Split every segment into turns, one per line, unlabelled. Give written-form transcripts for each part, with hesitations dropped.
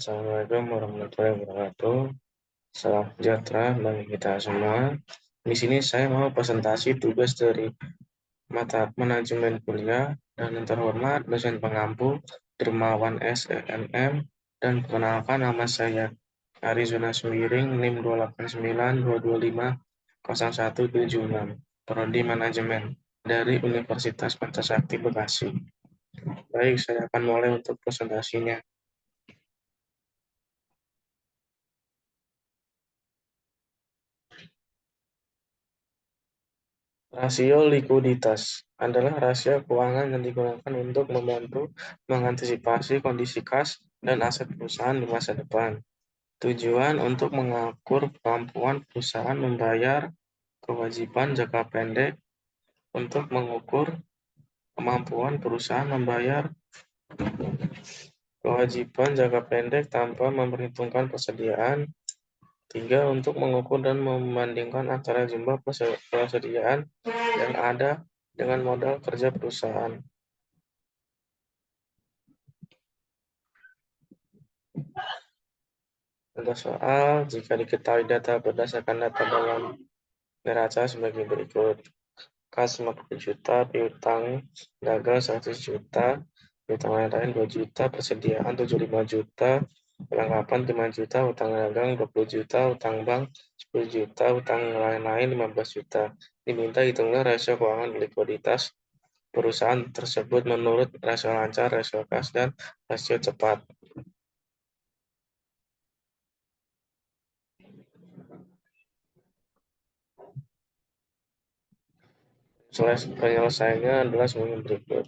Assalamualaikum warahmatullahi wabarakatuh. Salam sejahtera bagi kita semua. Di sini saya mau presentasi tugas dari mata manajemen kuliah dan yang terhormat dosen pengampu Dermawan SNM, dan perkenalkan nama saya Arizona Sumiring, NIM 28922501776, Prodi Manajemen dari Universitas Pancasakti Bekasi. Baik, saya akan mulai untuk presentasinya. Rasio likuiditas adalah rasio keuangan yang digunakan untuk membantu mengantisipasi kondisi kas dan aset perusahaan di masa depan. Tujuan untuk mengukur kemampuan perusahaan membayar kewajiban jangka pendek, untuk mengukur kemampuan perusahaan membayar kewajiban jangka pendek tanpa memperhitungkan persediaan. 3. Untuk mengukur dan membandingkan antara jumlah persediaan yang ada dengan modal kerja perusahaan. Contoh soal, jika diketahui data berdasarkan data dalam neraca sebagai berikut. Kas 50 juta, piutang dagang 100 juta, piutang lain-lain 2 juta, persediaan 75 juta, perlengkapan 5 juta, utang dagang 20 juta, utang bank 10 juta, utang lain-lain 15 juta. Diminta hitungnya rasio keuangan likuiditas perusahaan tersebut menurut rasio lancar, rasio kas, dan rasio cepat. Penyelesaiannya adalah sebagai berikut.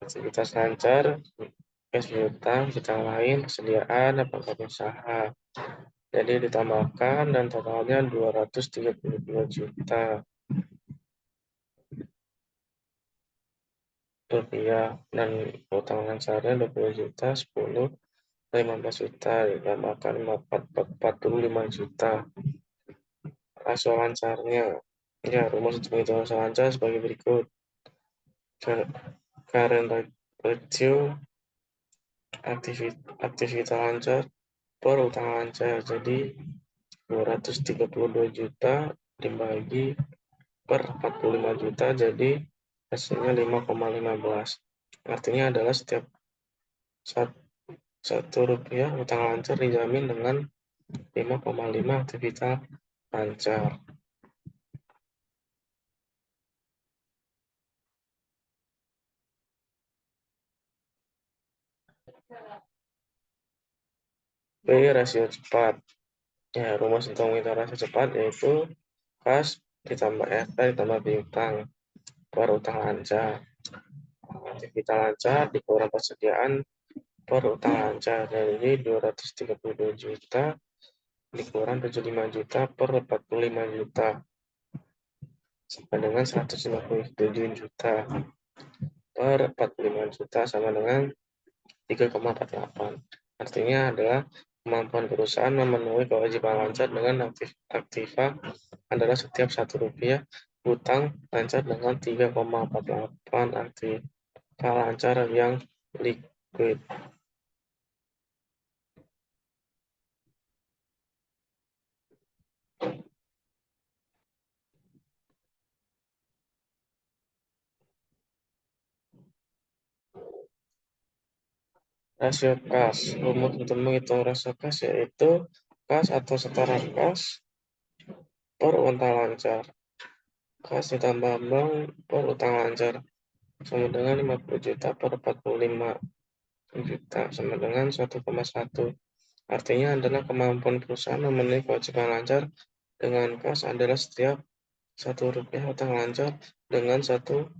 Aktivitas lancar, cash piutang, piutang lain, persediaan, apakah usaha. Jadi ditambahkan dan totalnya 232 juta rupiah, dan utang lancarnya 20 juta, 10, 15 juta, ditambahkan 45 juta. Rasio lancarnya, ya, rumus untuk menghitung rasio lancar sebagai berikut. Current ratio aktivitas lancar per utang lancar, jadi 232 juta dibagi per 45 juta, jadi hasilnya 5,15. Artinya adalah setiap 1 rupiah utang lancar dijamin dengan 5,5 aktivitas lancar. B. Rasio cepat. Ya, rumus untuk menghitung rasio cepat yaitu kas ditambah RT ditambah piutang per utang lancar. Aktivitas lancar dikurang persediaan per utang lancar, jadi 232 juta dikurang 75 juta per 45 juta sama dengan 157 juta per 45 juta sama dengan 3,48. Artinya adalah kemampuan perusahaan memenuhi kewajiban lancar dengan aktiva adalah setiap 1 rupiah utang lancar dengan 3,48 aktiva lancar yang liquid. Rasio kas. Rumus untuk menghitung rasio kas yaitu kas atau setara kas per utang lancar. Kas ditambah bank per utang lancar sama dengan 50 juta per 45 juta sama dengan 1,1. Artinya adalah kemampuan perusahaan memenuhi kewajiban lancar dengan kas adalah setiap 1 rupiah utang lancar dengan 1,1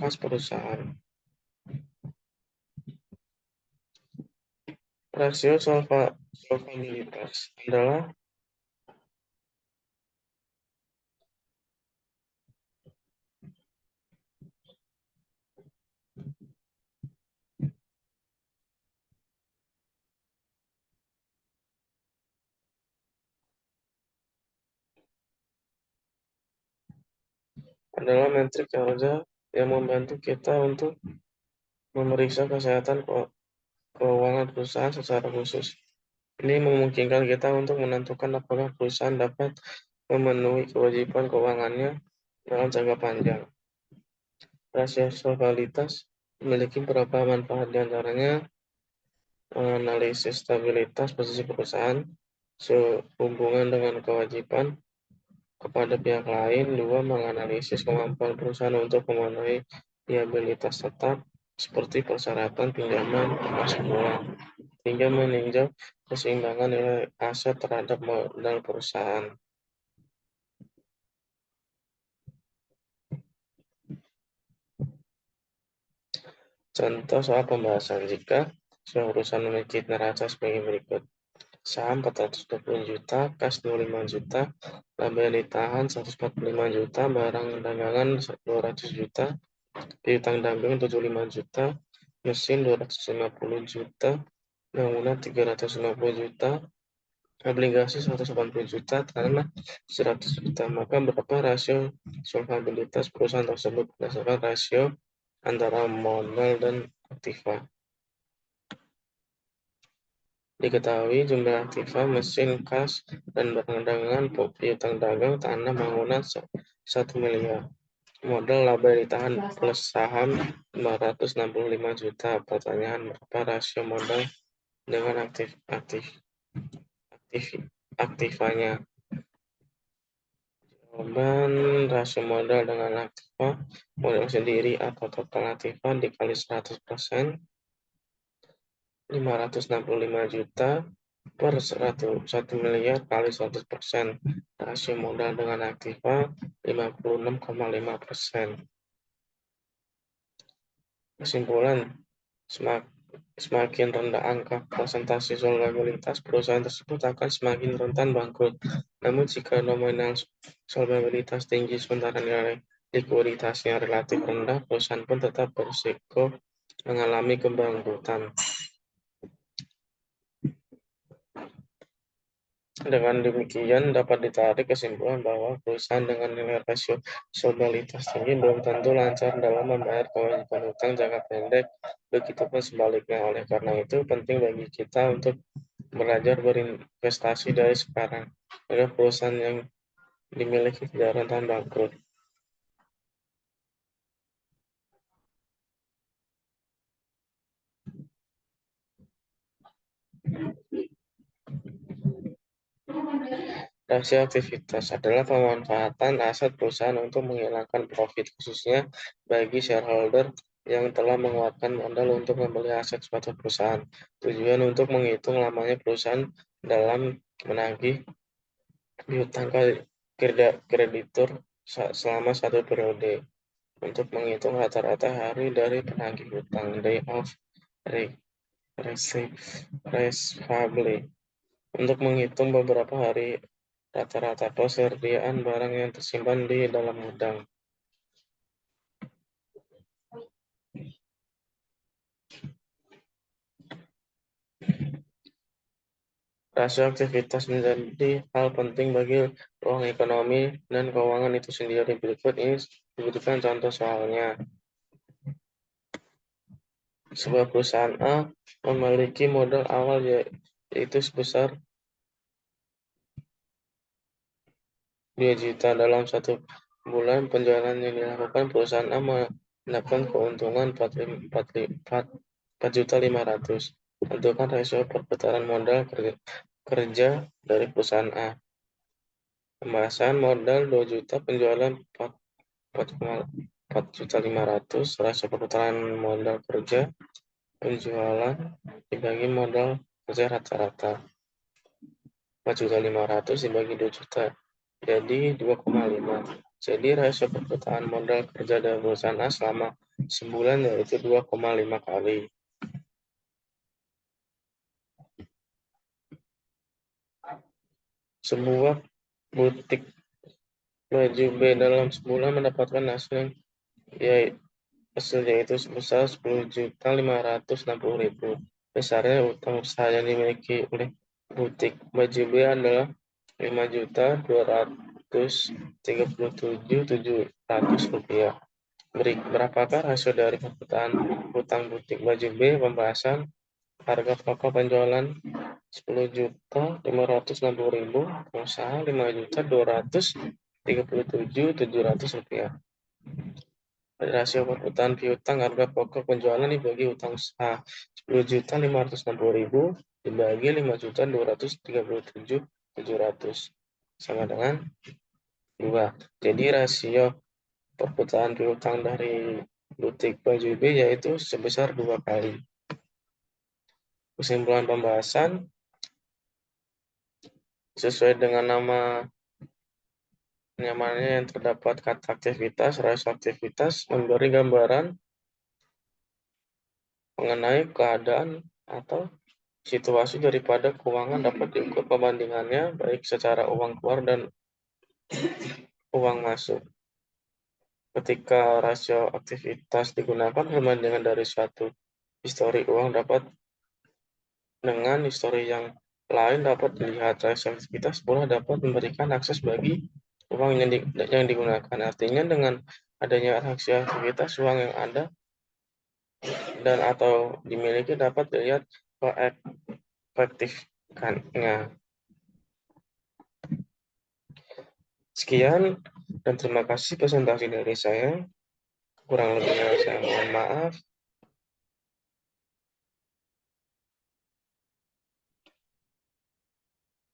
kas perusahaan. Rasio solvabilitas adalah metrik kerja yang membantu kita untuk memeriksa kesehatan keuangan perusahaan secara khusus. Ini memungkinkan kita untuk menentukan apakah perusahaan dapat memenuhi kewajiban keuangannya dalam jangka panjang. Rasio solvabilitas memiliki beberapa manfaat, di antaranya analisis stabilitas posisi perusahaan, sehubungan dengan kewajiban kepada pihak lain. Dua, menganalisis kemampuan perusahaan untuk memenuhi liabilitas tetap seperti persyaratan pinjaman masuk uang. Tiga, meninjau keseimbangan nilai aset terhadap modal perusahaan. Contoh soal pembahasan, jika sebuah perusahaan memiliki neraca sebagai berikut: saham 420 juta, kas 25 juta, laba yang ditahan 145 juta, barang dagangan 200 juta, piutang dagang 75 juta, mesin 250 juta, bangunan 350 juta, obligasi 180 juta, tanah 100 juta. Maka berapa rasio solvabilitas perusahaan tersebut berdasarkan rasio antara modal dan aktiva? Diketahui jumlah aktiva, mesin, kas, dan barang dagangan, piutang dagang, tanah, bangunan 1 miliar. Modal laba yang ditahan plus saham 565 juta. Pertanyaan, berapa rasio modal dengan aktivanya? Jawaban, rasio modal dengan aktiva, modal sendiri atau total aktiva dikali 100%, 565 juta per 1 miliar kali 100%. Rasio modal dengan aktiva 56,5%. Kesimpulan, semakin rendah angka presentasi solvabilitas, perusahaan tersebut akan semakin rentan bangkrut. Namun jika nominal solvabilitas tinggi sementara nilai likuiditasnya relatif rendah, perusahaan pun tetap berisiko mengalami kebangkrutan. Dengan demikian, dapat ditarik kesimpulan bahwa perusahaan dengan nilai rasio solvabilitas tinggi belum tentu lancar dalam membayar kewajiban utang jangka pendek. Begitupun sebaliknya. Oleh karena itu, penting bagi kita untuk belajar berinvestasi dari sekarang agar perusahaan yang dimiliki tidak rentan bangkrut. Rasio aktivitas adalah pemanfaatan aset perusahaan untuk menghilangkan profit, khususnya bagi shareholder yang telah menguatkan modal untuk membeli aset suatu perusahaan. Tujuan untuk menghitung lamanya perusahaan dalam menagih piutang kreditur selama satu periode. Untuk menghitung rata-rata hari dari penagih hutang, day of receivable. Untuk menghitung beberapa hari rata-rata persediaan barang yang tersimpan di dalam gudang. Rasio aktivitas menjadi hal penting bagi ruang ekonomi dan keuangan itu sendiri. Berikut ini diberikan contoh soalnya. Sebuah perusahaan A memiliki modal awal yaitu sebesar 2 juta. Dalam satu bulan penjualan yang dilakukan, perusahaan A mendapatkan keuntungan 4.500.000. Tentukan rasio perputaran modal kerja dari perusahaan A. Pembahasan modal 2 juta, penjualan 4.500.000, rasio perputaran modal kerja penjualan dibagi modal kerja rata-rata 4.500.000 dibagi 2 juta, jadi 2,5. Jadi rasio perputaran modal kerja dari perusahaan A selama sebulan yaitu 2,5 kali. Sebuah butik baju B dalam sebulan mendapatkan hasil yaitu sebesar 10.560.000. Besarnya utang usaha yang dimiliki oleh butik baju B adalah 5.237.700 rupiah. Berapakah rasio dari perputaran hutang butik baju B? Pembahasan Harga pokok penjualan 10.560.000, pengusaha 5.237.700 rupiah. Rasio perputaran piutang harga pokok penjualan dibagi utang usaha 10.560.000 dibagi 5.237.700 sama dengan 2. Jadi rasio perputaran piutang dari butik baju B yaitu sebesar 2 kali. Kesimpulan pembahasan sesuai dengan nama nyamannya yang terdapat kata aktivitas, rasio aktivitas memberi gambaran mengenai keadaan atau situasi daripada keuangan dapat diukur perbandingannya baik secara uang keluar dan uang masuk. Ketika rasio aktivitas digunakan, perbandingan dari suatu histori uang dapat dengan histori yang lain dapat dilihat. Rasio aktivitas pula dapat memberikan akses bagi uang yang digunakan. Artinya dengan adanya rasio aktivitas, uang yang ada dan atau dimiliki dapat dilihat efektifkannya. Sekian dan terima kasih presentasi dari saya. Kurang lebihnya saya mohon maaf.